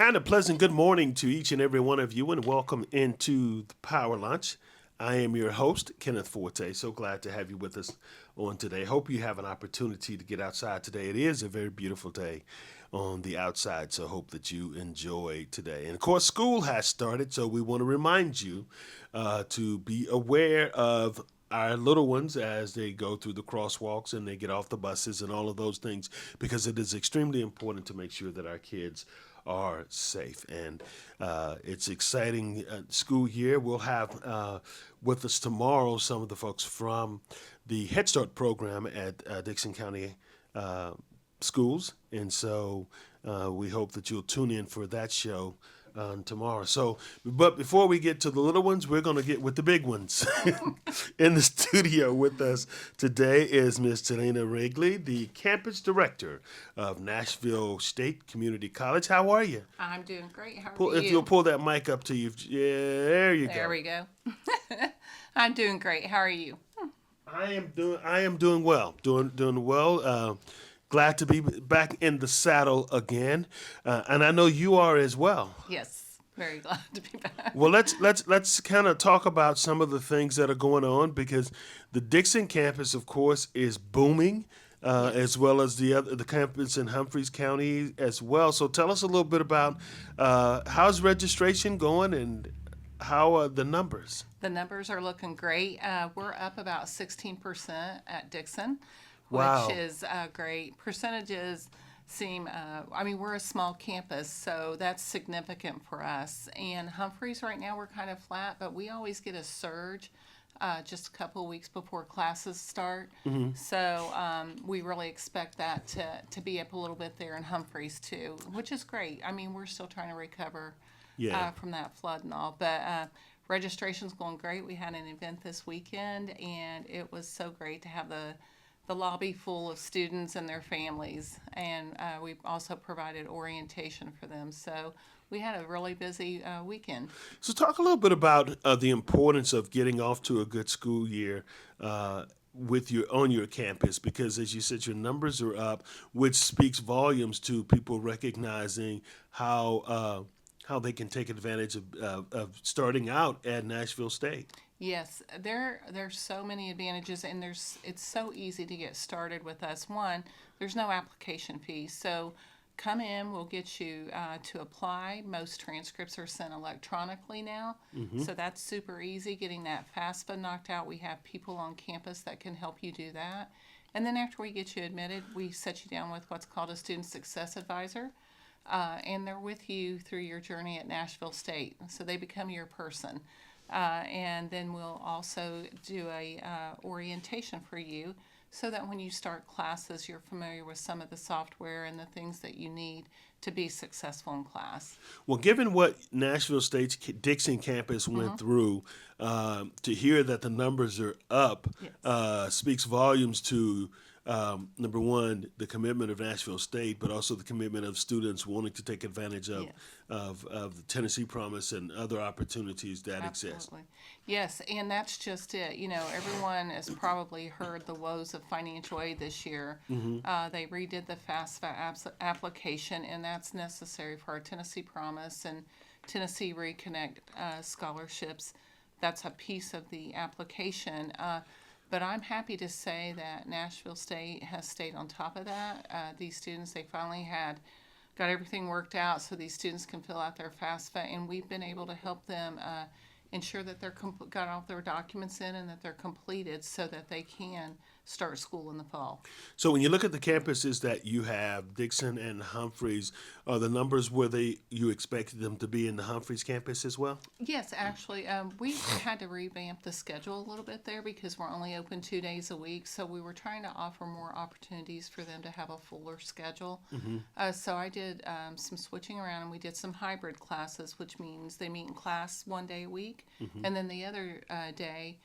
And a pleasant good morning to each and every one of you, and welcome into the Power Lunch. I am your host, Kenneth Forte. So glad to have you with us on today. Hope you have an opportunity to get outside today. It is a very beautiful day on the outside, so hope that you enjoy today. And of course, school has started, so we want to remind you to be aware of our little ones as they go through the crosswalks and they get off the buses and all of those things, because it is extremely important to make sure that our kids are safe. And it's exciting school year. We'll have with us tomorrow some of the folks from the Head Start program at Dixon County schools. And so we hope that you'll tune in for that show tomorrow. So, but before we get to the little ones, we're going to get with the big ones. In the studio with us today is Miss Telaina Wrigley, the campus director of Nashville State Community College. How are you? I'm doing great. How are you? If you'll pull that mic up to you. Yeah, there you go. There we go. I'm doing great. How are you? I am doing well. Doing well. Glad to be back in the saddle again, and I know you are as well. Yes, very glad to be back. Well, let's kind of talk about some of the things that are going on, because the Dixon campus, of course, is booming, as well as the campus in Humphreys County as well. So tell us a little bit about how's registration going and how are the numbers? The numbers are looking great. We're up about 16% at Dixon. Wow. Which is great. Percentages seem, we're a small campus, so that's significant for us. And Humphreys right now, we're kind of flat, but we always get a surge just a couple of weeks before classes start. Mm-hmm. So we really expect that to be up a little bit there in Humphreys too, which is great. I mean, we're still trying to recover from that flood and all, but registration's going great. We had an event this weekend, and it was so great to have the lobby full of students and their families, and we've also provided orientation for them. So we had a really busy weekend. So talk a little bit about the importance of getting off to a good school year on your campus, because as you said, your numbers are up, which speaks volumes to people recognizing how they can take advantage of starting out at Nashville State. Yes, there's so many advantages, and it's so easy to get started with us. One, there's no application fee, so come in, we'll get you to apply. Most transcripts are sent electronically now, so that's super easy. Getting that FAFSA knocked out, we have people on campus that can help you do that. And then after we get you admitted, we set you down with what's called a student success advisor, and they're with you through your journey at Nashville State, so they become your person. And then we'll also do a orientation for you, so that when you start classes, you're familiar with some of the software and the things that you need to be successful in class. Well, given what Nashville State's Dixon campus went through, to hear that the numbers are up speaks volumes to, number one, the commitment of Nashville State, but also the commitment of students wanting to take advantage of the Tennessee Promise and other opportunities that exist. Yes, and that's just it. You know, everyone has probably heard the woes of financial aid this year. They redid the FAFSA application, and that's necessary for our Tennessee Promise and Tennessee Reconnect scholarships. That's a piece of the application. But I'm happy to say that Nashville State has stayed on top of that. These students, they finally got everything worked out so these students can fill out their FAFSA, and we've been able to help them ensure that they're got all their documents in and that they're completed so that they can start school in the fall. So when you look at the campuses that you have, Dixon and Humphreys, are the numbers where you expected them to be in the Humphreys campus as well? Yes, actually, we had to revamp the schedule a little bit there because we're only open 2 days a week. So we were trying to offer more opportunities for them to have a fuller schedule. So I did some switching around, and we did some hybrid classes, which means they meet in class 1 day a week, and then the other day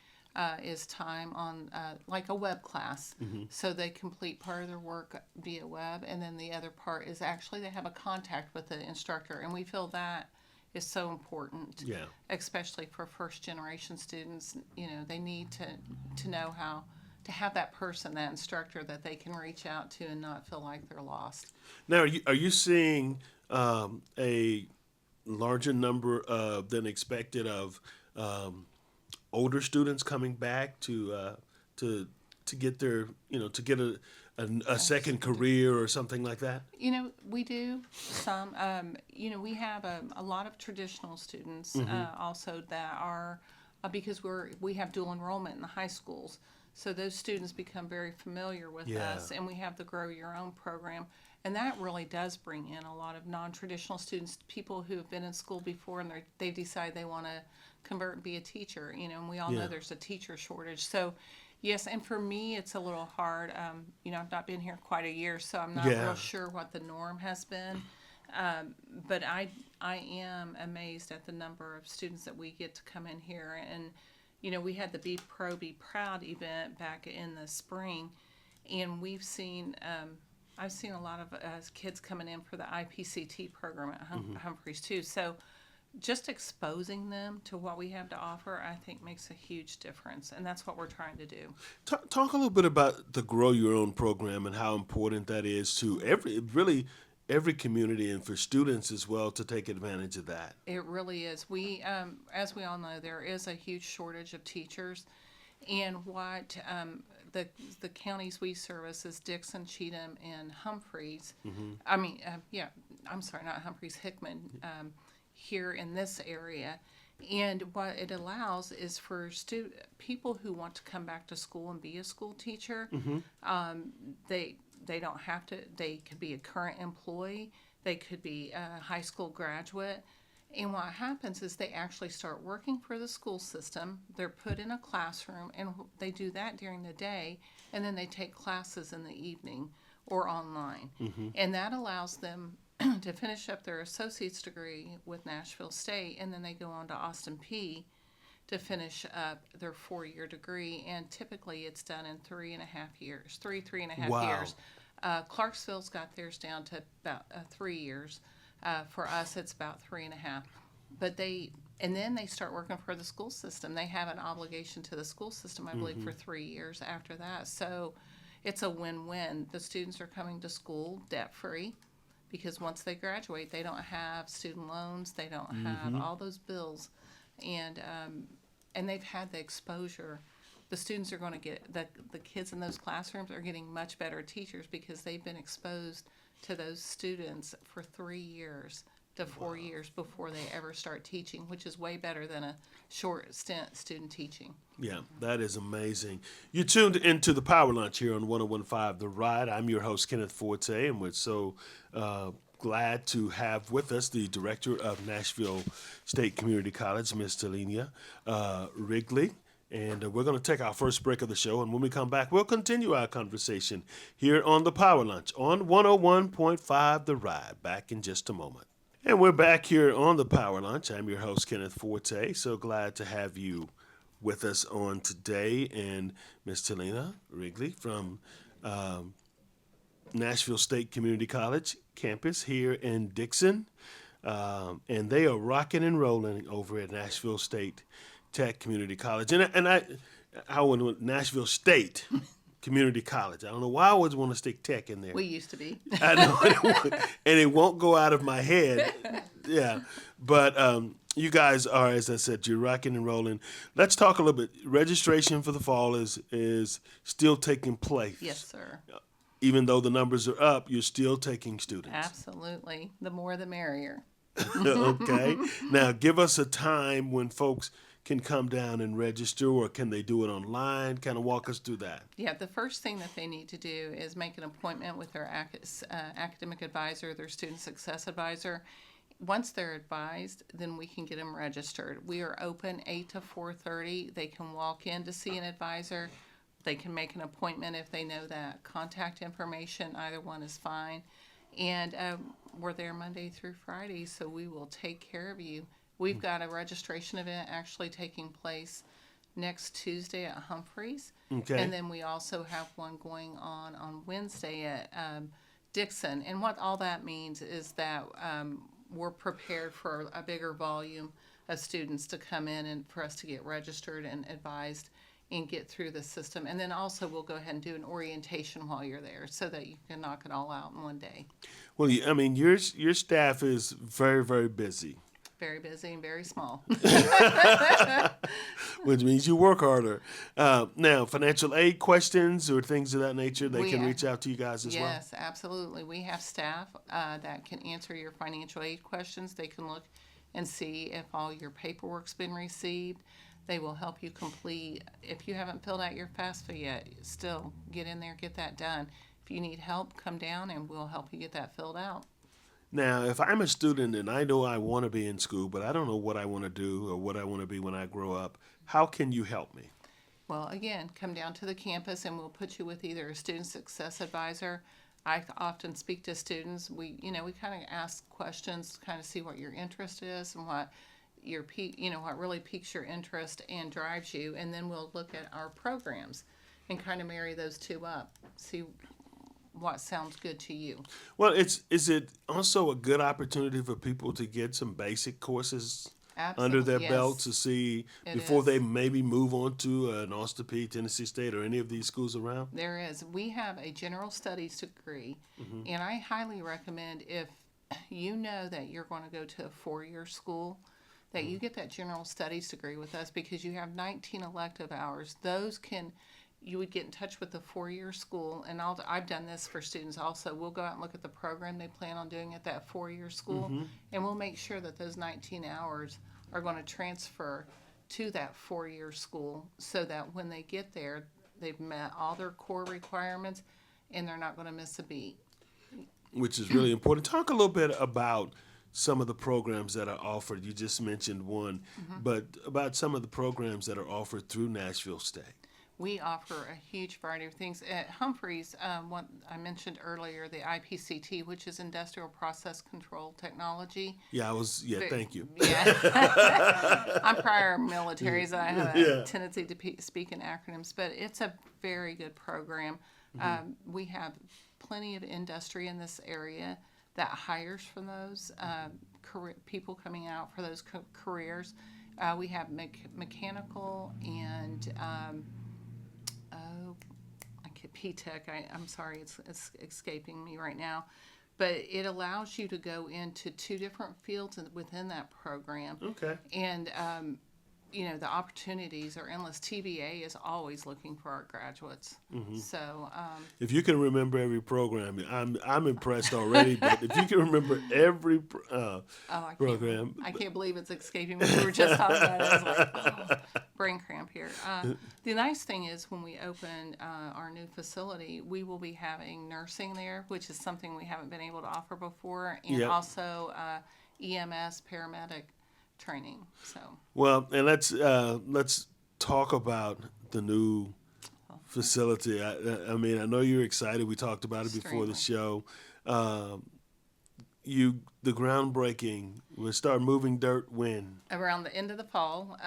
is time on like a web class. So they complete part of their work via web, and then the other part is actually they have a contact with the instructor, and we feel that is so important, especially for first generation students. You know, they need to know how to have that person, that instructor that they can reach out to and not feel like they're lost. Now, are you seeing a larger number than expected of older students coming back to to get their to get a second career or something like that? We do some. We have a lot of traditional students also that are because we have dual enrollment in the high schools, so those students become very familiar with Yeah. us, and we have the Grow Your Own program, and that really does bring in a lot of non-traditional students, people who have been in school before and they decide they want to convert and be a teacher. And we all Yeah. know there's a teacher shortage, so. Yes, and for me, it's a little hard. I've not been here quite a year, so I'm not Yeah. real sure what the norm has been. But I am amazed at the number of students that we get to come in here. And, we had the Be Pro, Be Proud event back in the spring, and I've seen a lot of kids coming in for the IPCT program at Humphreys too. So just exposing them to what we have to offer, I think, makes a huge difference, and that's what we're trying to do. Talk a little bit about the Grow Your Own program and how important that is to every community and for students as well to take advantage of that. It really is. As we all know, there is a huge shortage of teachers, and what the counties we service is Dixon, Cheatham, and Humphreys. I'm sorry, not Humphreys, Hickman. Here in this area, and what it allows is for people who want to come back to school and be a school teacher. They don't have to. They could be a current employee. They could be a high school graduate. And what happens is they actually start working for the school system. They're put in a classroom, and they do that during the day, and then they take classes in the evening or online, and that allows them to finish up their associate's degree with Nashville State, and then they go on to Austin P to finish up their 4-year degree, and typically it's done in 3.5 years, three and a half Wow. years. Clarksville's got theirs down to about 3 years. For us, it's about 3.5. And then they start working for the school system. They have an obligation to the school system, I believe, for 3 years after that. So it's a win-win. The students are coming to school debt-free, because once they graduate, they don't have student loans, they don't have all those bills, and they've had the exposure. The students are going to get the kids in those classrooms are getting much better teachers because they've been exposed to those students for 3 years to 4 years before they ever start teaching, which is way better than a short stint student teaching. Yeah, that is amazing. You tuned into the Power Lunch here on 101.5 The Ride. I'm your host, Kenneth Forte, and we're so glad to have with us the director of Nashville State Community College, Miss Telaina Wrigley. And we're going to take our first break of the show, and when we come back, we'll continue our conversation here on the Power Lunch on 101.5 The Ride. Back in just a moment. And we're back here on the Power Lunch. I'm your host, Kenneth Forte. So glad to have you with us on today. And Miss Telaina Wrigley from Nashville State Community College campus here in Dixon. And they are rocking and rolling over at Nashville State Tech Community College. And I went with Nashville State Community College. I don't know why I always want to stick tech in there. We used to be. I know, and it won't go out of my head. Yeah, but you guys are, as I said, you're rocking and rolling. Let's talk a little bit. Registration for the fall is still taking place. Yes, sir. Even though the numbers are up, you're still taking students. Absolutely. The more the merrier. Okay. Now, give us a time when folks can come down and register, or can they do it online? Kind of walk us through that. Yeah, the first thing that they need to do is make an appointment with their academic advisor, their student success advisor. Once they're advised, then we can get them registered. We are open 8 to 4:30. They can walk in to see an advisor. They can make an appointment if they know that contact information. Either one is fine. And we're there Monday through Friday, so we will take care of you. We've got a registration event actually taking place next Tuesday at Humphreys. Okay. And then we also have one going on Wednesday at Dixon. And what all that means is that we're prepared for a bigger volume of students to come in and for us to get registered and advised. and get through the system. And then also we'll go ahead and do an orientation while you're there so that you can knock it all out in one day. Well, I mean, your staff is very, very busy, Very busy and very small. which means you work harder. Now, financial aid questions or things of that nature, they We can have- reach out to you guys as well. Yes, absolutely. We have staff that can answer your financial aid questions. They can look and see if all your paperwork's been received. They will help you complete. If you haven't filled out your FAFSA yet, still get in there, get that done. If you need help, come down and we'll help you get that filled out. Now, if I'm a student and I know I want to be in school, but I don't know what I want to do or what I want to be when I grow up, how can you help me? Well, again, come down to the campus and we'll put you with either a student success advisor. I often speak to students. We kind of ask questions, kind of see what your interest is and what what really piques your interest and drives you, and then we'll look at our programs and kind of marry those two up, see what sounds good to you. Well, is it also a good opportunity for people to get some basic courses under their Yes, belt to see it before is. they maybe move on to an Austin Peay, Tennessee State, or any of these schools around? There is. We have a general studies degree, and I highly recommend if you know that you're going to go to a 4-year school, that you get that general studies degree with us because you have 19 elective hours. You would get in touch with the 4-year school, and I've done this for students also. We'll go out and look at the program they plan on doing at that 4-year school, and we'll make sure that those 19 hours are going to transfer to that 4-year school so that when they get there, they've met all their core requirements and they're not going to miss a beat. Which is really important. Talk a little bit about some of the programs that are offered. You just mentioned one, but about some of the programs that are offered through Nashville State. We offer a huge variety of things. At Humphreys, what I mentioned earlier, the IPCT, which is Industrial Process Control Technology. Thank you. Yeah. I'm prior military, so I have a Yeah. tendency to speak in acronyms, but it's a very good program. We have plenty of industry in this area that hires from those people coming out for those careers. We have mechanical and P-Tech. I'm sorry, it's escaping me right now. But it allows you to go into 2 different fields within that program. Okay. And, the opportunities are endless. TBA is always looking for our graduates. So, If you can remember every program, I'm impressed already. But if you can remember every program, I can't believe it's escaping me. We were just talking about it. I was like, brain cramp here. The nice thing is when we open our new facility, we will be having nursing there, which is something we haven't been able to offer before, and Yep. also EMS paramedic training. So well, and let's talk about the new facility. I mean, I know you're excited. We talked about it before the show. The groundbreaking. We'll start moving dirt when? around the end of the fall,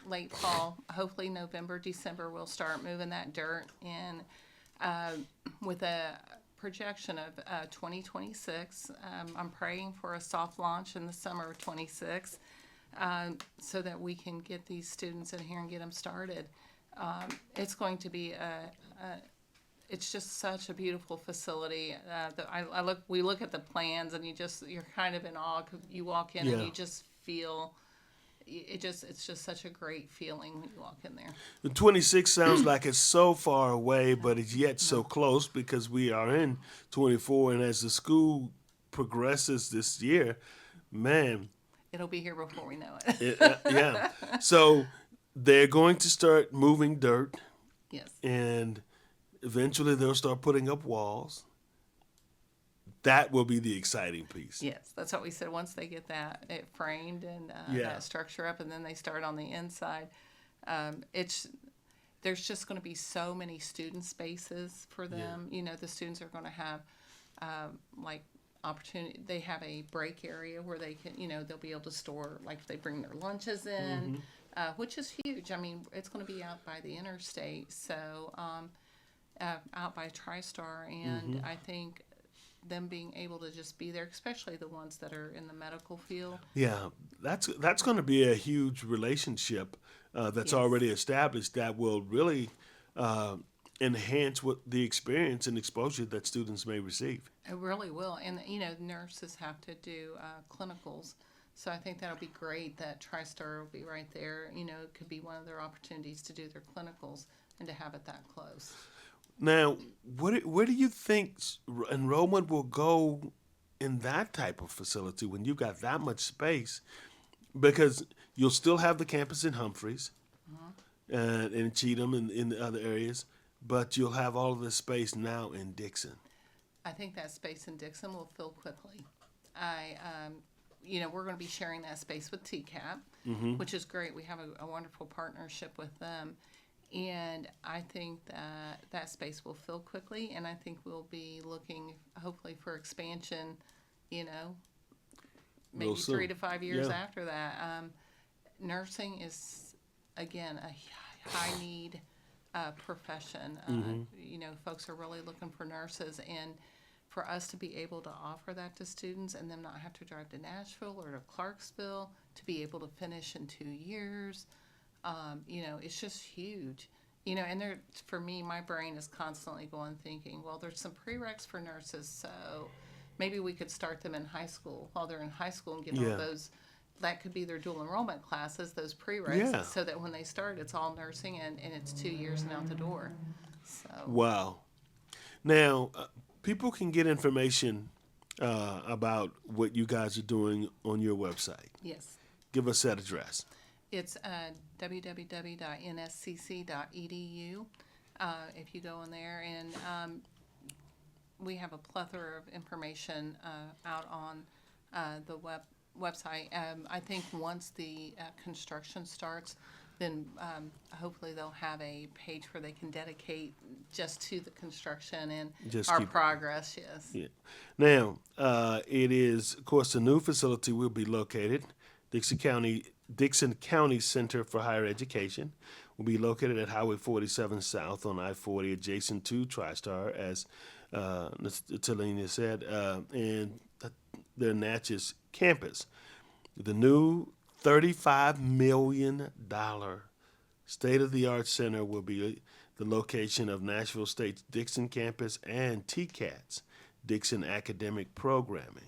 late fall, hopefully November, December, we'll start moving that dirt in with a projection of 2026. I'm praying for a soft launch in the summer of 26 so that we can get these students in here and get them started. It's going to be it's just such a beautiful facility. We look at the plans and you're kind of in awe. You walk in and you just feel it's just such a great feeling when you walk in there. The 26 sounds like it's so far away, but it's yet so close because we are in 24, and as the school progresses this year, man, It'll be here before we know it. yeah. So they're going to start moving dirt, Yes. and eventually they'll start putting up walls. That will be the exciting piece. Yes, that's what we said. Once they get it framed and that structure up, and then they start on the inside, there's just going to be so many student spaces for them. Yeah. The students are going to have opportunity. They have a break area where they can, they'll be able to store, like if they bring their lunches in, which is huge. I mean, it's going to be out by the interstate, so out by TriStar, and I think them being able to just be there, especially the ones that are in the medical field. Yeah, that's going to be a huge relationship that's Yes. already established that will really enhance what the experience and exposure that students may receive. It really will. And, nurses have to do clinicals. So I think that'll be great that TriStar will be right there. It could be one of their opportunities to do their clinicals and to have it that close. Now, where do you think enrollment will go in that type of facility when you've got that much space? Because you'll still have the campus in Humphreys and in Cheatham and in the other areas, but you'll have all of this space now in Dixon. I think that space in Dixon will fill quickly. We're going to be sharing that space with TCAP, which is great. We have a wonderful partnership with them. And I think that space will fill quickly, and I think we'll be looking, hopefully, for expansion, maybe Real soon. 3 to 5 years Yeah. after that. Nursing is, again, a high need profession. Folks are really looking for nurses, and for us to be able to offer that to students and them not have to drive to Nashville or to Clarksville, to be able to finish in 2 years, it's just huge. And for me, my brain is constantly going thinking, well, there's some prereqs for nurses, so maybe we could start them in high school while they're in high school and get all those. That could be their dual enrollment classes, those prereqs, Yeah. so that when they start, it's all nursing and it's 2 years and out the door. So Wow. Now, people can get information about what you guys are doing on your website. yes. Give us that address. It's www.nscc.edu. If you go in there, and we have a plethora of information out on the website. I think once the construction starts, then hopefully they'll have a page where they can dedicate just to the construction and Just our keep- progress. Yes. Yeah. Now, it is, of course, the new facility will be located. Dixon County Center for Higher Education will be located at Highway 47 South on I-40, adjacent to TriStar, as Telaina said, and their Natchez campus. The new $35 million state-of-the-art center will be the location of Nashville State's Dixon campus and TCAT's Dixon academic programming.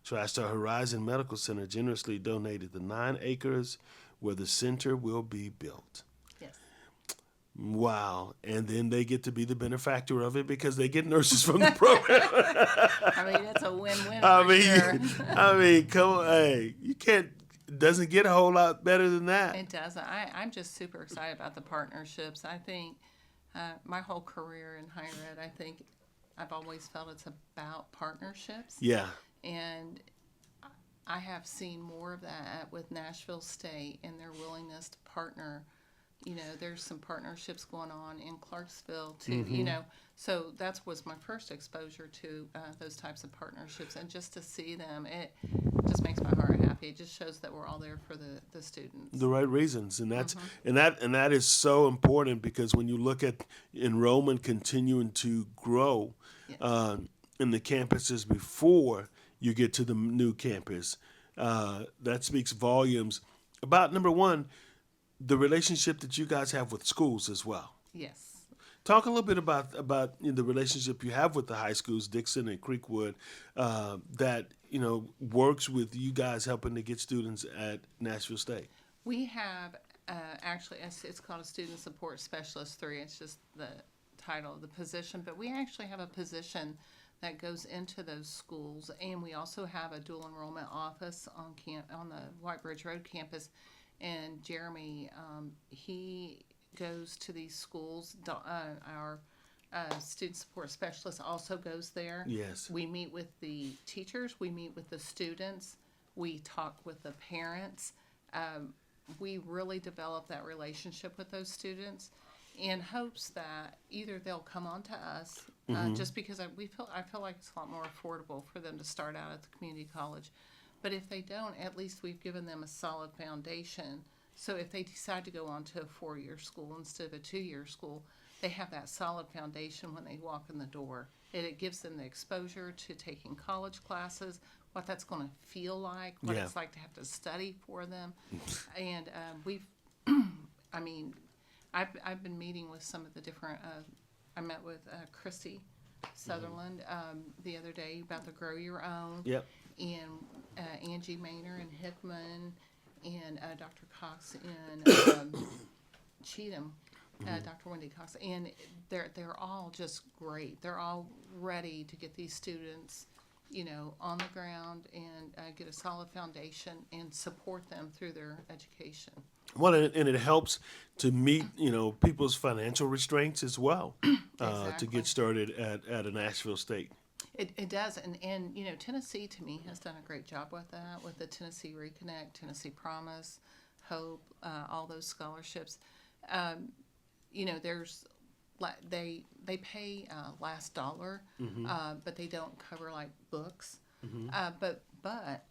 TriStar Horizon Medical Center generously donated the 9 acres where the center will be built. Yes. Wow. And then they get to be the benefactor of it because they get nurses from the program. I mean, it's a win-win. I for mean, sure. come on. Hey, you can't, doesn't get a whole lot better than that. It doesn't. I'm just super excited about the partnerships. I think my whole career in higher ed, I think I've always felt it's about partnerships. Yeah. And I have seen more of that with Nashville State and their willingness to partner. There's some partnerships going on in Clarksville too. So that was my first exposure to those types of partnerships, and just to see them, it just makes my heart happy. It just shows that we're all there for the students. The right reasons, and that's and that is so important because when you look at enrollment continuing to grow in the campuses before you get to the new campus, that speaks volumes about, number one, the relationship that you guys have with schools as well. Yes. Talk a little bit about the relationship you have with the high schools, Dixon and Creekwood, that works with you guys helping to get students at Nashville State. We have actually, it's called a Student Support Specialist 3. It's just the title of the position, but we actually have a position that goes into those schools, and we also have a dual enrollment office on the White Bridge Road campus. And Jeremy, he goes to these schools. Our student support specialist also goes there. Yes. We meet with the teachers. We meet with the students. We talk with the parents. We really develop that relationship with those students in hopes that either they'll come on to us, just because I feel like it's a lot more affordable for them to start out at the community college. But if they don't, at least we've given them a solid foundation. So if they decide to go on to a 4-year school instead of a 2-year school, they have that solid foundation when they walk in the door. And it gives them the exposure to taking college classes, what that's going to feel like, what it's like to have to study for them. And we've I mean, I've been meeting with some of the different. I met with Christy Sutherland the other day about the Grow Your Own. Yep. And Angie Maynor in Hickman, and Dr. Cox in Cheatham, Dr. Wendy Cox, and they're all just great. They're all ready to get these students, on the ground and get a solid foundation and support them through their education. Well, and it helps to meet, people's financial restraints as well, to Exactly. get started at a Nashville State. It does, and Tennessee to me has done a great job with that, with the Tennessee Reconnect, Tennessee Promise, Hope, all those scholarships. There's they pay last dollar, but they don't cover like books. But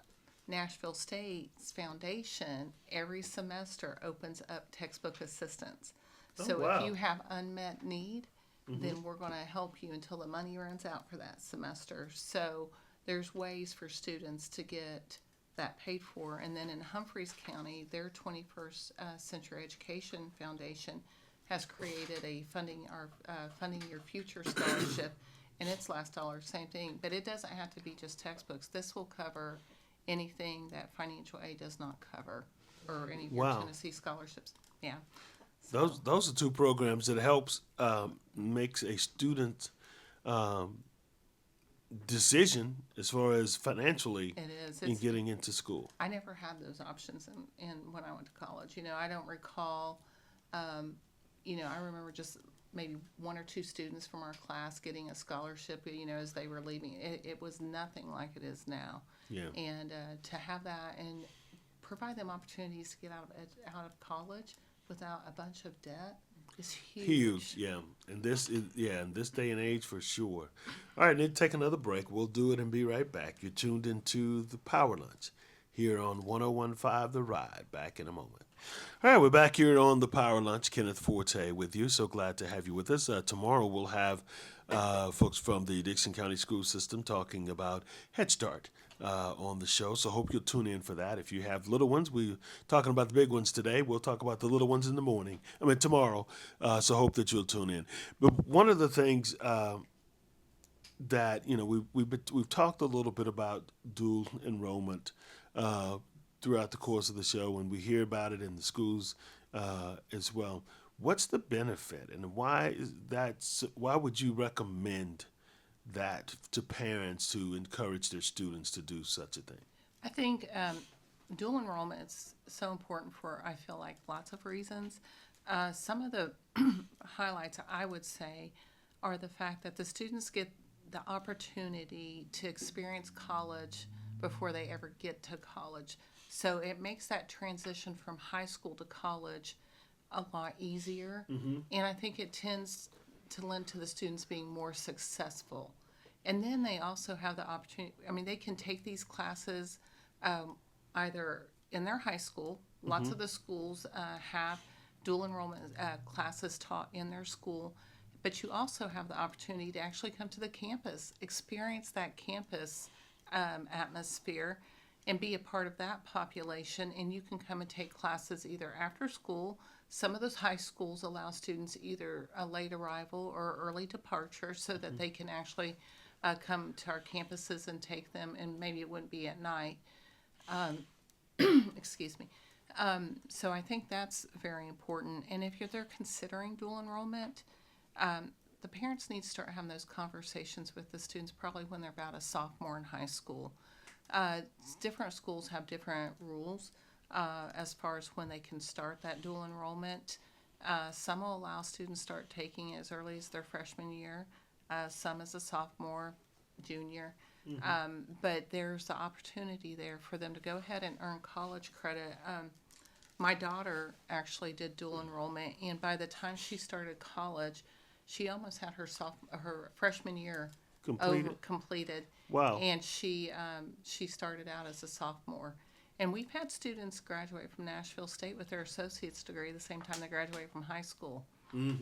Nashville State's foundation every semester opens up textbook assistance. So wow. if you have unmet need, then we're going to help you until the money runs out for that semester. So there's ways for students to get that paid for. And then in Humphreys County, their 21st Century Education Foundation has created a Funding Your Future scholarship, and it's last dollar, same thing. But it doesn't have to be just textbooks. This will cover anything that financial aid does not cover, or any of your Wow. Tennessee scholarships. Yeah. Those are two programs that helps makes a student decision as far as financially It is. in getting into school. I never had those options in when I went to college. I don't recall. I remember just maybe one or two students from our class getting a scholarship. As they were leaving, it was nothing like it is now. Yeah. And to have that and provide them opportunities to get out of college without a bunch of debt is huge. Yeah. And in this day and age for sure. All right, then take another break. We'll do it and be right back. You're tuned into the Power Lunch here on 101.5 The Ride. Back in a moment. All right, we're back here on the Power Lunch. Kenneth Forte with you. So glad to have you with us. Tomorrow we'll have folks from the Dixon County School System talking about Head Start on the show. So hope you'll tune in for that. If you have little ones, we're talking about the big ones today. We'll talk about the little ones in the morning. Tomorrow. So hope that you'll tune in. But one of the things that we've talked a little bit about dual enrollment throughout the course of the show, and we hear about it in the schools as well. What's the benefit, and why would you recommend that to parents to encourage their students to do such a thing? I think dual enrollment is so important for, I feel like, lots of reasons. Some of the highlights I would say are the fact that the students get the opportunity to experience college before they ever get to college. So it makes that transition from high school to college a lot easier. And I think it tends to lend to the students being more successful. And then they also have the opportunity, they can take these classes either in their high school. Lots of the schools have dual enrollment classes taught in their school. But you also have the opportunity to actually come to the campus, experience that campus atmosphere, and be a part of that population. And you can come and take classes either after school. Some of those high schools allow students either a late arrival or early departure so that they can actually come to our campuses and take them, and maybe it wouldn't be at night. Excuse me. So I think that's very important. And if they're considering dual enrollment, the parents need to start having those conversations with the students probably when they're about a sophomore in high school. Different schools have different rules as far as when they can start that dual enrollment. Some will allow students to start taking it as early as their freshman year, some as a sophomore, junior. But there's the opportunity there for them to go ahead and earn college credit. My daughter actually did dual enrollment, and by the time she started college, she almost had her freshman year completed. Wow. And she started out as a sophomore. And we've had students graduate from Nashville State with their associate's degree the same time they graduate from high school.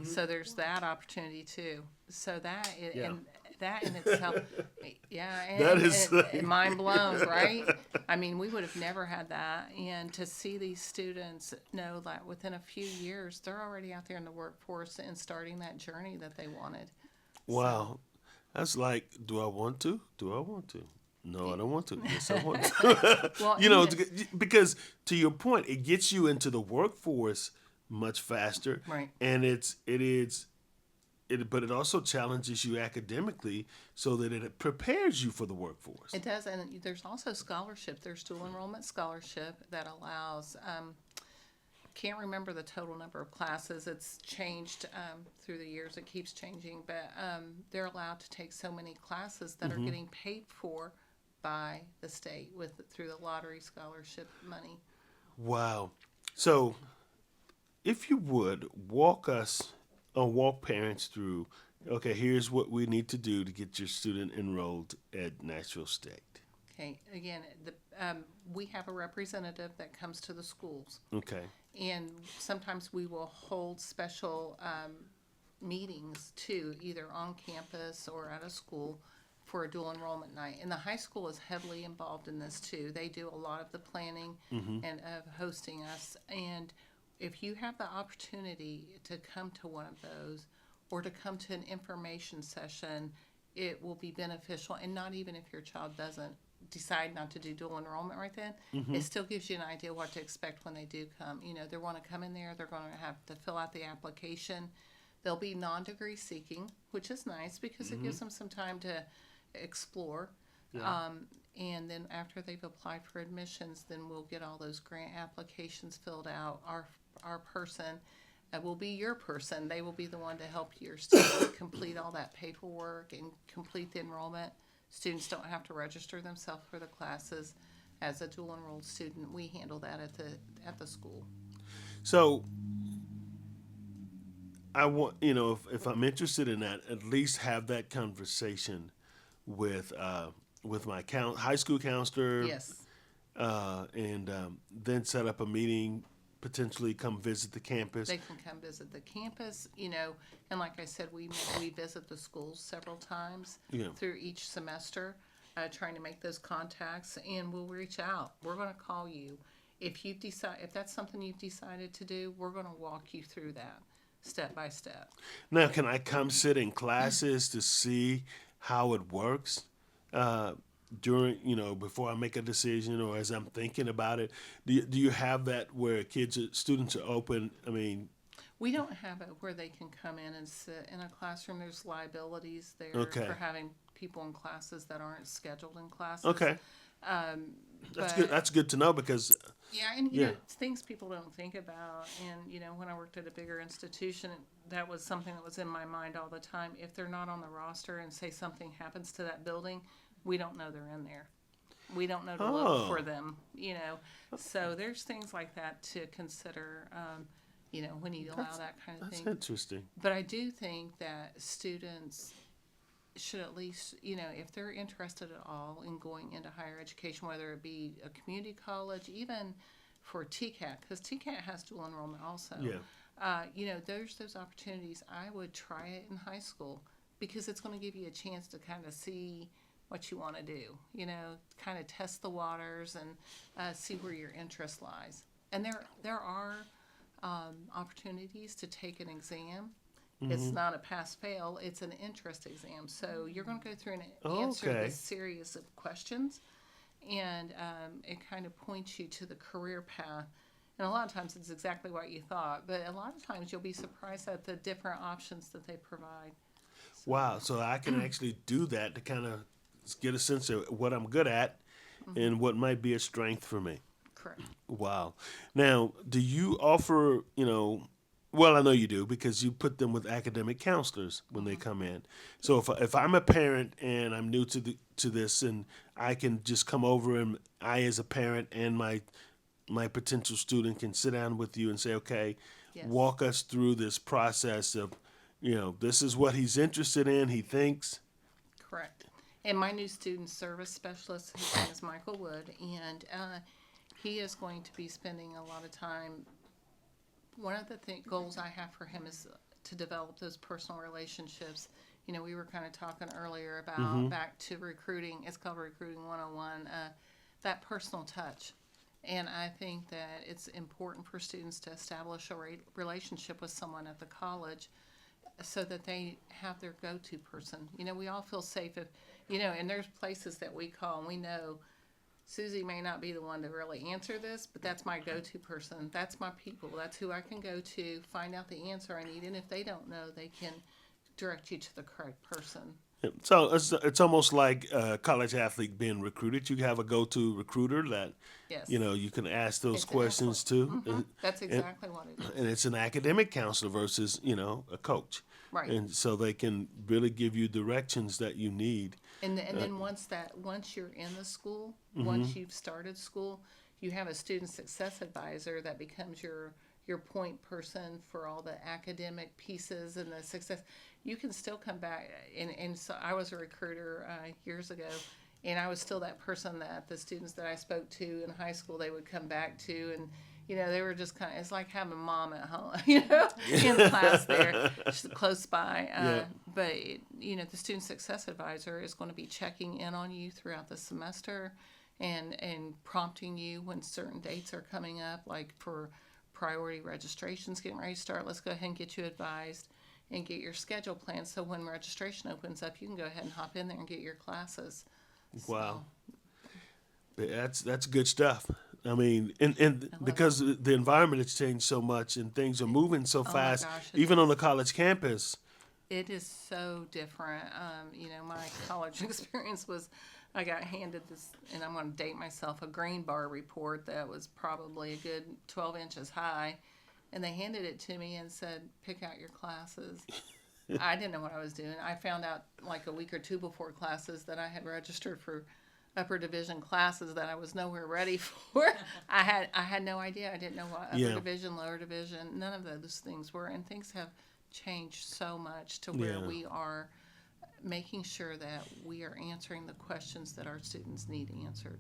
So there's that opportunity too. So that, Yeah. and that in itself, yeah, That is and mind blown, right? I mean, we would have never had that. And to see these students know that within a few years, they're already out there in the workforce and starting that journey that they wanted. wow. That's like, do I want to? Do I want to? No, I don't want to. Yes, I want So, to. well, You know, because to your point, it gets you into the workforce much faster, right. and but it also challenges you academically so that it prepares you for the workforce. It does, and there's also scholarship. There's dual enrollment scholarship that allows. Can't remember the total number of classes. It's changed through the years. It keeps changing, but they're allowed to take so many classes that are getting paid for by the state through the lottery scholarship money. Wow. So, if you would walk parents through, okay, here's what we need to do to get your student enrolled at Nashville State. Okay, again, we have a representative that comes to the schools, Okay. and sometimes we will hold special meetings too, either on campus or at a school for a dual enrollment night. And the high school is heavily involved in this too. They do a lot of the planning and of hosting us. And if you have the opportunity to come to one of those or to come to an information session, it will be beneficial. And not even if your child doesn't decide not to do dual enrollment right then, it still gives you an idea what to expect when they do come. You know, they want to come in there, they're going to have to fill out the application. They'll be non-degree seeking, which is nice because it gives them some time to explore. Yeah. And then after they've applied for admissions, then we'll get all those grant applications filled out. Our person will be your person. They will be the one to help your student complete all that paperwork and complete the enrollment. Students don't have to register themselves for the classes. As a dual enrolled student, we handle that at the school. So, I want, if I'm interested in that, at least have that conversation with my high school counselor. Yes. And then set up a meeting, potentially come visit the campus. They can come visit the campus, and like I said, we visit the schools several times through each semester, trying to make those contacts, and we'll reach out. We're going to call you. If that's something you've decided to do, we're going to walk you through that step by step. Now, can I come sit in classes to see how it works? During, before I make a decision or as I'm thinking about it, do you have that where students are open? I mean, we don't have it where they can come in and sit in a classroom. There's liabilities there for having people in classes that aren't scheduled in classes. Okay. That's good. That's good to know because and it's things people don't think about. And when I worked at a bigger institution, that was something that was in my mind all the time. If they're not on the roster and say something happens to that building, we don't know they're in there. We don't know to look for them, So there's things like that to consider, when you allow that kind of thing. That's interesting. But I do think that students should at least, if they're interested at all in going into higher education, whether it be a community college, even for TCAT, because TCAT has dual enrollment also. Yeah. There's those opportunities. I would try it in high school because it's going to give you a chance to kind of see what you want to do, kind of test the waters and see where your interest lies. And there are opportunities to take an exam. It's not a pass-fail, it's an interest exam. So you're going to go through and answer this series of questions, and it kind of points you to the career path. And a lot of times it's exactly what you thought, but a lot of times you'll be surprised at the different options that they provide. So. Wow, so I can actually do that to kind of get a sense of what I'm good at and what might be a strength for me. Correct. Wow. Now, do you offer, well, I know you do because you put them with academic counselors when they come in. So if I'm a parent and I'm new to this and I can just come over and I as a parent and my potential student can sit down with you and say, okay, walk us through this process of, this is what he's interested in, he thinks. Correct. And my new student service specialist, his name is Michael Wood, and he is going to be spending a lot of time. One of the goals I have for him is to develop those personal relationships we were kind of talking earlier about back to recruiting. It's called Recruiting 101, that personal touch. And I think that it's important for students to establish a relationship with someone at the college so that they have their go-to person. We all feel safe if, and there's places that we call and we know Susie may not be the one to really answer this, but that's my go-to person. That's my people. That's who I can go to, find out the answer I need. And if they don't know, they can direct you to the correct person. So it's almost like a college athlete being recruited. You have a go-to recruiter that, Yes. You can ask those It's questions to. That's exactly what it is. And it's an academic counselor versus, a coach. Right. And so they can really give you directions that you need. And then once you're in the school, once you've started school, you have a student success advisor that becomes your point person for all the academic pieces and the success. You can still come back, and so I was a recruiter years ago, and I was still that person that the students that I spoke to in high school, they would come back to, and they were just kind of, it's like having mom at home, in class there, just close by. But, the student success advisor is going to be checking in on you throughout the semester and prompting you when certain dates are coming up, like for priority registrations getting ready to start. Let's go ahead and get you advised and get your schedule planned so when registration opens up, you can go ahead and hop in there and get your classes. Wow. That's good stuff. I mean, and because the environment has changed so much and things are moving so fast, my gosh, even on the college campus. It is so different. My college experience was, I got handed this, and I'm going to date myself, a green bar report that was probably a good 12 inches high. And they handed it to me and said, pick out your classes. I didn't know what I was doing. I found out like a week or two before classes that I had registered for upper division classes that I was nowhere ready for. I had no idea. I didn't know what upper division, lower division, none of those things were. And things have changed so much to where we are making sure that we are answering the questions that our students need answered.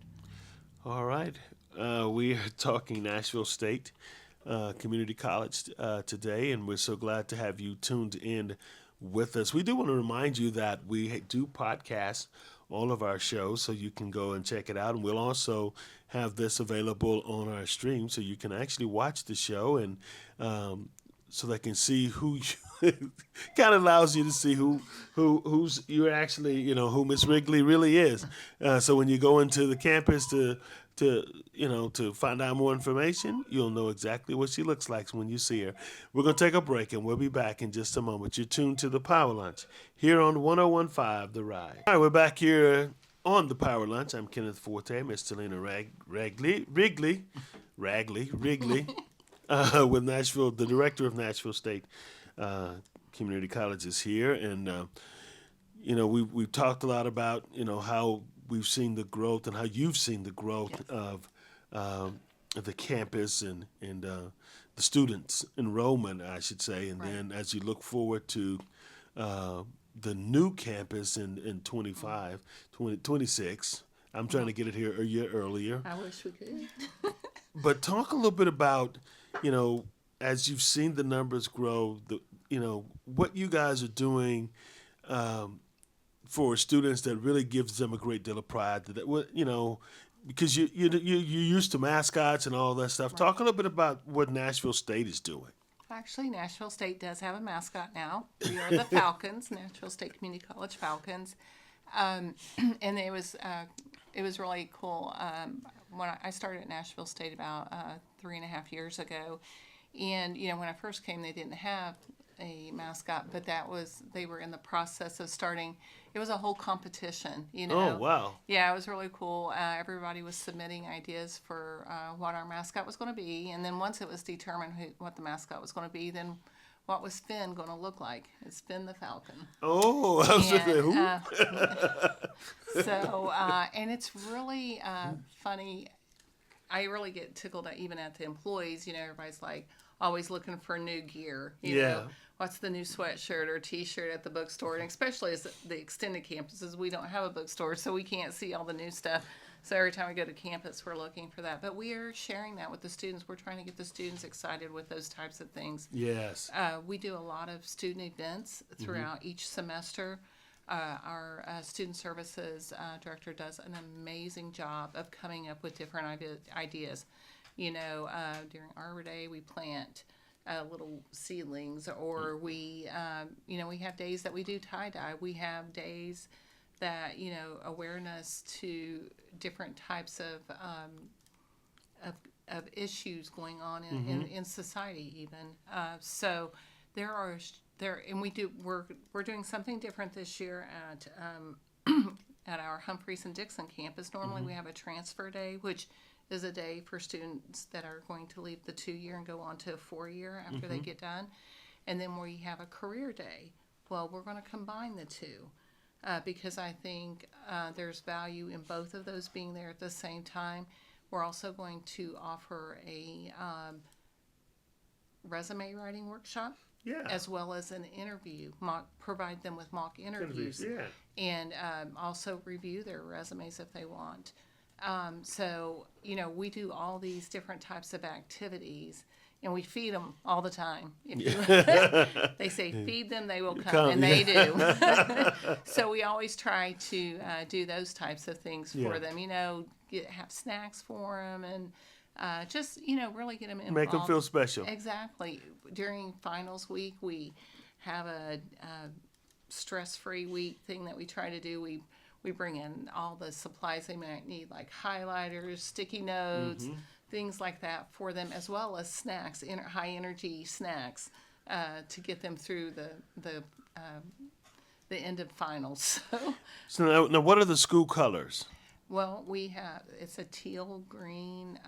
All right. We are talking Nashville State Community College today, and we're so glad to have you tuned in with us. We do want to remind you that we do podcast all of our shows, so you can go and check it out. And we'll also have this available on our stream, so you can actually watch the show, and so they can see who you, kind of allows you to see who's you're actually, who Miss Wrigley really is. So when you go into the campus to find out more information, you'll know exactly what she looks like when you see her. We're going to take a break, and we'll be back in just a moment. You're tuned to the Power Lunch here on 101.5 The Ride. All right, we're back here on the Power Lunch. I'm Kenneth Forte, Miss Telaina Wrigley, with Nashville, the director of Nashville State Community College is here, and we've talked a lot about how we've seen the growth and how you've seen the growth of the campus and the students' enrollment, I should say, and then as you look forward to the new campus in 26, I'm trying to get it here a year earlier. I wish we could. But talk a little bit about, as you've seen the numbers grow, what you guys are doing for students that really gives them a great deal of pride. Because you're used to mascots and all that stuff. Right. Talk a little bit about what Nashville State is doing. Actually, Nashville State does have a mascot now. We are the Falcons, Nashville State Community College Falcons, and it was really cool. When I started at Nashville State about 3.5 years ago, and when I first came, they didn't have a mascot, but they were in the process of starting. It was a whole competition, Oh, wow. Yeah, it was really cool. Everybody was submitting ideas for what our mascot was going to be, and then once it was determined what the mascot was going to be, then what was Finn going to look like? It's Finn the Falcon. Oh, I was thinking, who? And it's really funny. I really get tickled even at the employees. Everybody's like always looking for new gear. You know, what's the new sweatshirt or T-shirt at the bookstore? And especially as the extended campuses, we don't have a bookstore, so we can't see all the new stuff. So every time we go to campus, we're looking for that. But we are sharing that with the students. We're trying to get the students excited with those types of things. Yes. We do a lot of student events throughout each semester. Our student services director does an amazing job of coming up with different ideas. During Arbor Day, we plant little seedlings, or we have days that we do tie-dye. We have days that, awareness to different types of issues going on in society even. So we're doing something different this year at our Humphreys and Dixon campus. Normally we have a transfer day, which is a day for students that are going to leave the 2-year and go on to a 4-year after they get done. And then we have a career day. Well, we're going to combine the two because I think there's value in both of those being there at the same time. We're also going to offer a resume writing workshop. Yeah. As well as an interview, provide them with mock interviews. Yeah. And also review their resumes if they want. So, we do all these different types of activities, and we feed them all the time. They say feed them, they will come, and they do. So we always try to do those types of things for them, have snacks for them, and just, really get them involved. Make them feel special. Exactly. During finals week, we have a stress-free week thing that we try to do. We bring in all the supplies they might need, like highlighters, sticky notes, things like that for them, as well as snacks, high-energy snacks, to get them through the end of finals. So now, what are the school colors? Well, it's a teal, green,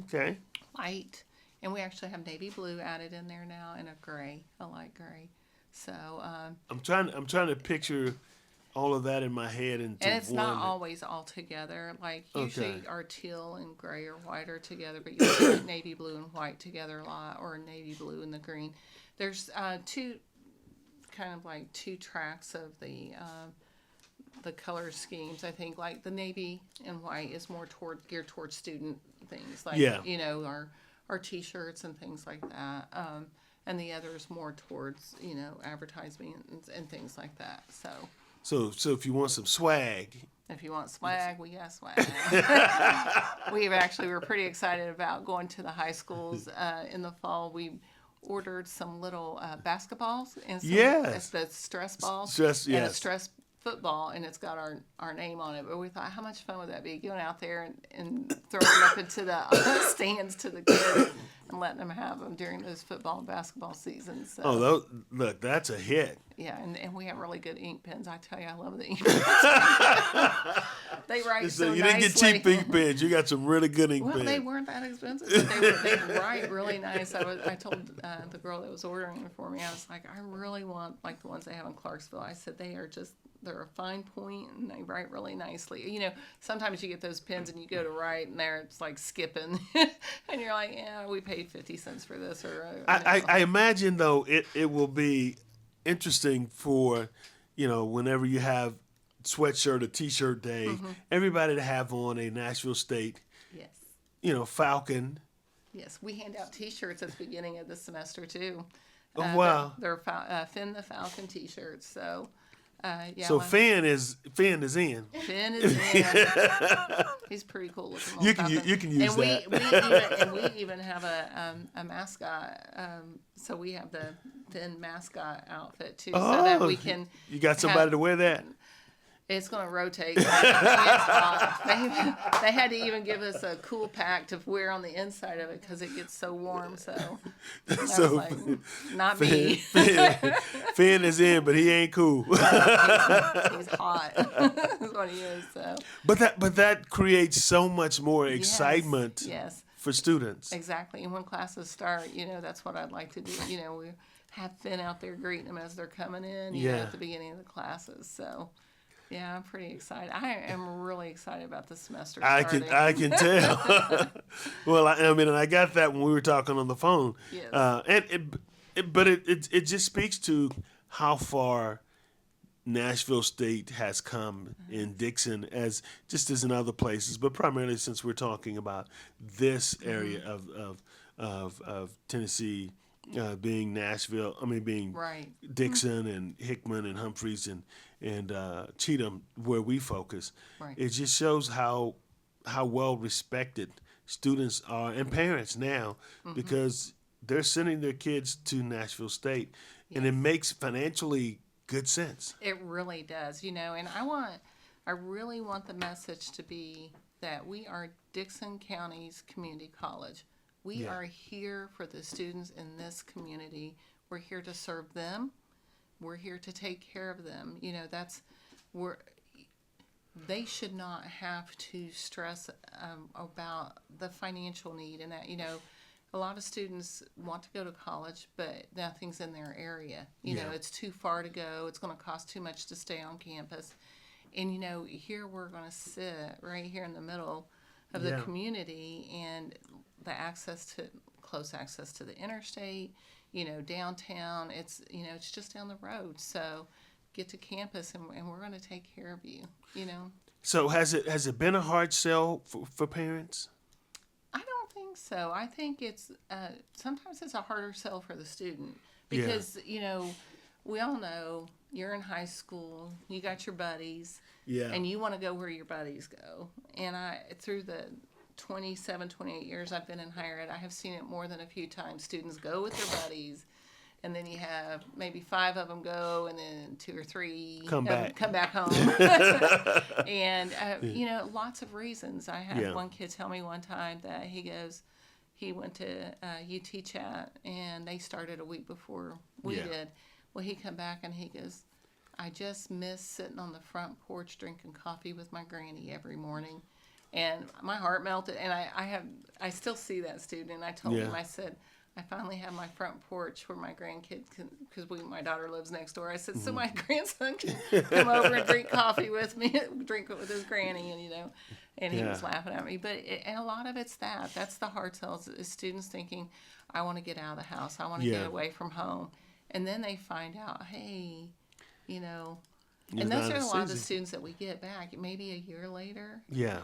Okay. white, and we actually have navy blue added in there now, and a light gray. So I'm trying to picture all of that in my head into and it's one. not always all together. Like usually Okay. our teal and gray or white are together, but you'll see navy blue and white together a lot, or navy blue and the green. There's two tracks of the color schemes. I think like the navy and white is more geared towards student things, like our T-shirts and things like that. And the other is more towards advertisements and things like that. So if you want some swag. If you want swag, we got swag. We're pretty excited about going to the high schools in the fall. We ordered some little basketballs and the stress balls and a stress football, and it's got our name on it. But we thought, how much fun would that be, going out there and throwing them up into the stands to the kids and letting them have them during those football and basketball seasons. So. Look, that's a hit. Yeah, and we have really good ink pens. I tell you, I love the ink pens. They write so you nicely. didn't get cheap ink pens. You got some really good ink pens. Well, they weren't that expensive, but they write really nice. I told the girl that was ordering them for me, I was like, I really want like the ones they have in Clarksville. I said, they're a fine point and they write really nicely. Sometimes you get those pens and you go to write and it's like skipping. And you're like, yeah, we paid 50 cents for this. I imagine, though, it will be interesting for, whenever you have sweatshirt or T-shirt day, everybody to have on a Nashville State, Falcon. Yes, we hand out T-shirts at the beginning of the semester, too. Oh, wow. They're Finn the Falcon T-shirts, so... So Finn is in. Finn is in. He's pretty cool looking. You can use that. We even have a mascot. So we have the Finn mascot outfit too, so that we can. You got somebody to wear that? It's going to rotate. They had to even give us a cool pack to wear on the inside of it because it gets so warm. So I was like, not me. Finn is in, but he ain't cool. He's hot. That's what he is. So. But that creates so much more excitement. Yes. For students. Exactly. And when classes start, that's what I'd like to do. We have Finn out there greeting them as they're coming in. At the beginning of the classes. So. Yeah, I'm pretty excited. I am really excited about the semester starting. I can tell. Well, I got that when we were talking on the phone. Yes. But it just speaks to how far Nashville State has come in Dixon as in other places, but primarily since we're talking about this area of Tennessee, being Nashville. I mean, being Right. Dixon and Hickman and Humphreys and Cheatham, where we focus. Right. It just shows how well respected students are and parents now, because they're sending their kids to Nashville State, and it makes financially good sense. It really does, and I really want the message to be that we are Dixon County's community college. We are here for the students in this community. We're here to serve them. We're here to take care of them. They should not have to stress about the financial need, and that, a lot of students want to go to college, but nothing's in their area. It's too far to go. It's going to cost too much to stay on campus. And, here we're going to sit right here in the middle of the community, and the close access to the interstate, downtown. It's just down the road. So get to campus, and we're going to take care of you, So has it been a hard sell for parents? I don't think so. I think it's sometimes it's a harder sell for the student because we all know you're in high school, you got your buddies, and you want to go where your buddies go. And through the 27, 28 years I've been in higher ed, I have seen it more than a few times. Students go with their buddies, and then you have maybe 5 of them go, and then 2 or 3 come back home. And, lots of reasons. I had one kid tell me one time that he went to UT Chat, and they started a week before we did. Well, he come back, and he goes, I just miss sitting on the front porch drinking coffee with my granny every morning. And my heart melted, and I still see that student, and I told him, I said, I finally have my front porch where my grandkids can, because my daughter lives next door. I said, so my grandson can come over and drink coffee with me, drink it with his granny, and he was laughing at me. But and a lot of it's that's the hard sells, is students thinking, I want to get out of the house, I want to get away from home, and then they find out, hey, and those are a lot of the students that we get back maybe a year later. Yeah.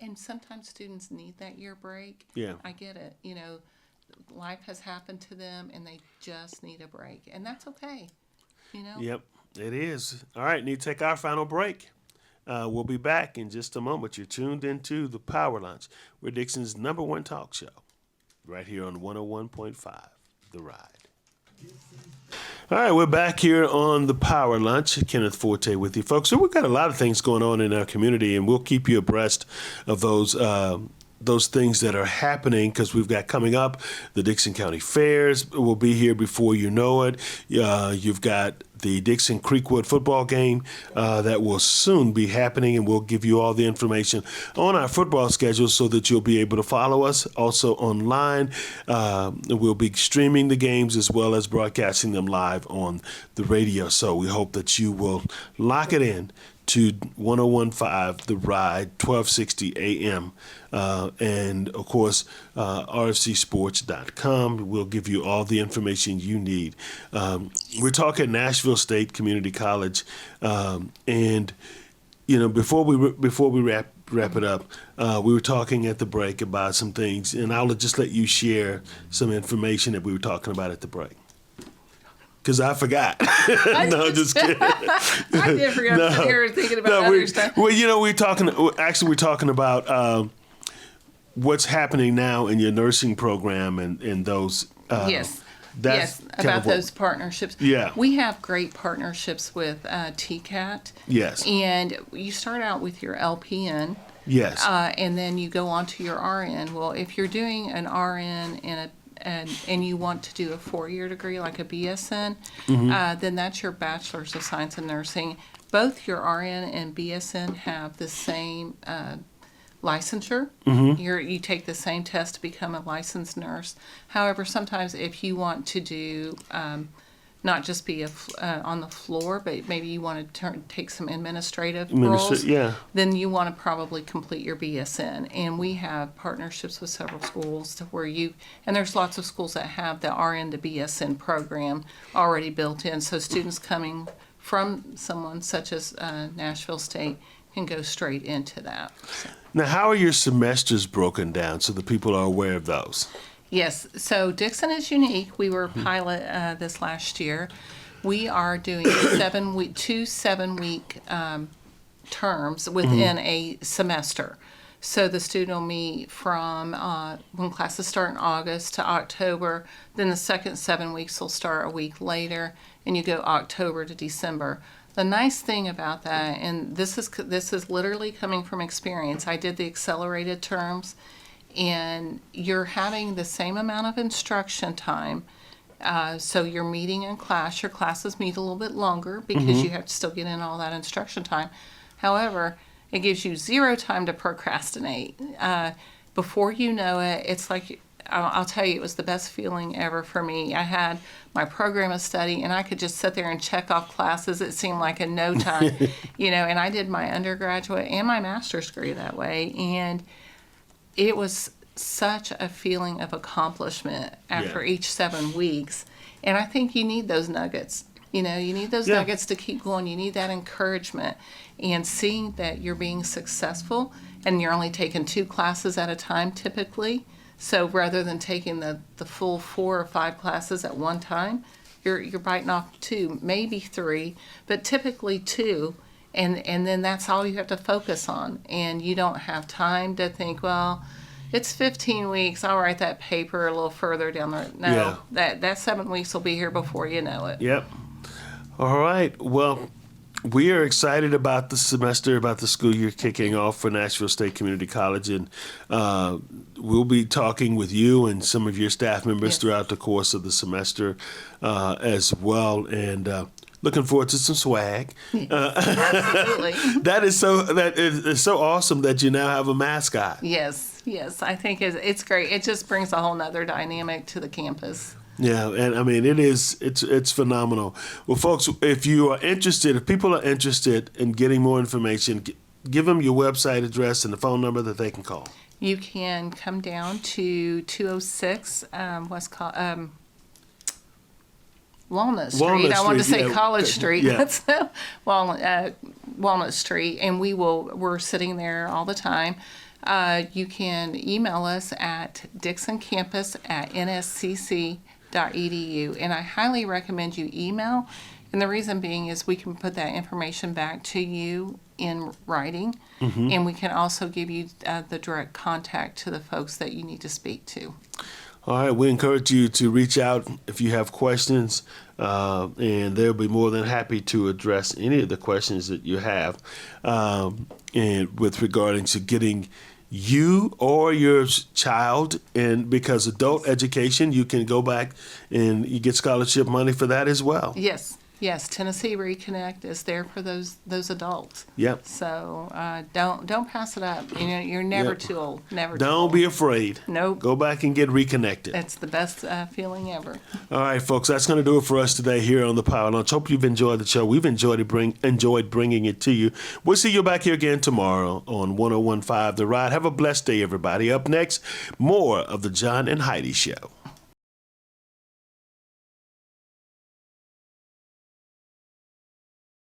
And sometimes students need that year break. Yeah. I get it. Life has happened to them, and they just need a break, and that's okay. Yep, it is. All right, need to take our final break. We'll be back in just a moment. You're tuned into the Power Lunch. We're Dixon's #1 talk show, right here on 101.5 The Ride. All right, we're back here on the Power Lunch. Kenneth Forte with you, folks. So we've got a lot of things going on in our community, and we'll keep you abreast of those things that are happening, because we've got coming up the Dixon County Fairs will be here before you know it. You've got the Dixon Creekwood football game that will soon be happening, and we'll give you all the information on our football schedule so that you'll be able to follow us. Also online, we'll be streaming the games as well as broadcasting them live on the radio. So we hope that you will lock it in to 101.5 The Ride, 1260 AM, and of course rfcsports.com. We'll give you all the information you need. We're talking Nashville State Community College, and before we wrap it up, we were talking at the break about some things, and I'll just let you share some information that we were talking about at the break. Because I forgot. No, just kidding. I did forget. I'm sitting here thinking about other stuff. Well, we're talking about what's happening now in your nursing program and those. Yes, about those partnerships. Yeah. We have great partnerships with TCAT. Yes. And you start out with your LPN. Yes. And then you go on to your RN. Well, if you're doing an RN and you want to do a 4-year degree like a BSN, then that's your Bachelor's of Science in Nursing. Both your RN and BSN have the same licensure. You take the same test to become a licensed nurse. However, sometimes if you want to do not just be on the floor, but maybe you want to take some administrative roles, then you want to probably complete your BSN. And we have partnerships with several schools to where and there's lots of schools that have the RN to BSN program already built in. So students coming from someone such as Nashville State can go straight into that. So. Now, how are your semesters broken down so the people are aware of those? Yes, so Dixon is unique. We were pilot this last year. We are doing 2 7-week terms within a semester. So the student will meet from when classes start in August to October. Then the second 7 weeks will start a week later, and you go October to December. The nice thing about that, and this is literally coming from experience. I did the accelerated terms, and you're having the same amount of instruction time. So you're meeting in class. Your classes meet a little bit longer because you have to still get in all that instruction time. However, it gives you 0 time to procrastinate. Before you know it, it's like, I'll tell you, it was the best feeling ever for me. I had my program of study, and I could just sit there and check off classes. It seemed like in no time, and I did my undergraduate and my master's degree that way. And it was such a feeling of accomplishment after each 7 weeks. And I think you need those nuggets. You need those nuggets to keep going. You need that encouragement. And seeing that you're being successful and you're only taking 2 classes at a time typically. So rather than taking the full 4 or 5 classes at one time, you're biting off 2, maybe 3, but typically 2. And then that's all you have to focus on. And you don't have time to think, well, it's 15 weeks. I'll write that paper a little further down the road. No, that 7 weeks will be here before you know it. Yep. All right. Well, we are excited about the semester, about the school year kicking off for Nashville State Community College, and we'll be talking with you and some of your staff members throughout the course of the semester as well, and looking forward to some swag. Absolutely. That is so awesome that you now have a mascot. Yes, I think it's great. It just brings a whole nother dynamic to the campus. Yeah, and I mean, it's phenomenal. Well, folks, if people are interested in getting more information, give them your website address and the phone number that they can call. You can come down to 206 Walnut Street. I wanted to say College Street. Yeah. That's Walnut Street, and we're sitting there all the time. You can email us at dixoncampus@nscc.edu, and I highly recommend you email. And the reason being is we can put that information back to you in writing, and we can also give you the direct contact to the folks that you need to speak to. All right, we encourage you to reach out if you have questions, and they'll be more than happy to address any of the questions that you have, and with regarding to getting you or your child in, because adult education, you can go back and you get scholarship money for that as well. Yes, Tennessee Reconnect is there for those adults. Yep. So don't pass it up. You're never too old. Never. Don't be afraid. Nope. Go back and get reconnected. It's the best feeling ever. All right, folks, that's going to do it for us today here on the Power Lunch. Hope you've enjoyed the show. We've enjoyed bringing it to you. We'll see you back here again tomorrow on 101.5 The Ride. Have a blessed day, everybody. Up next, more of the John and Heidi Show.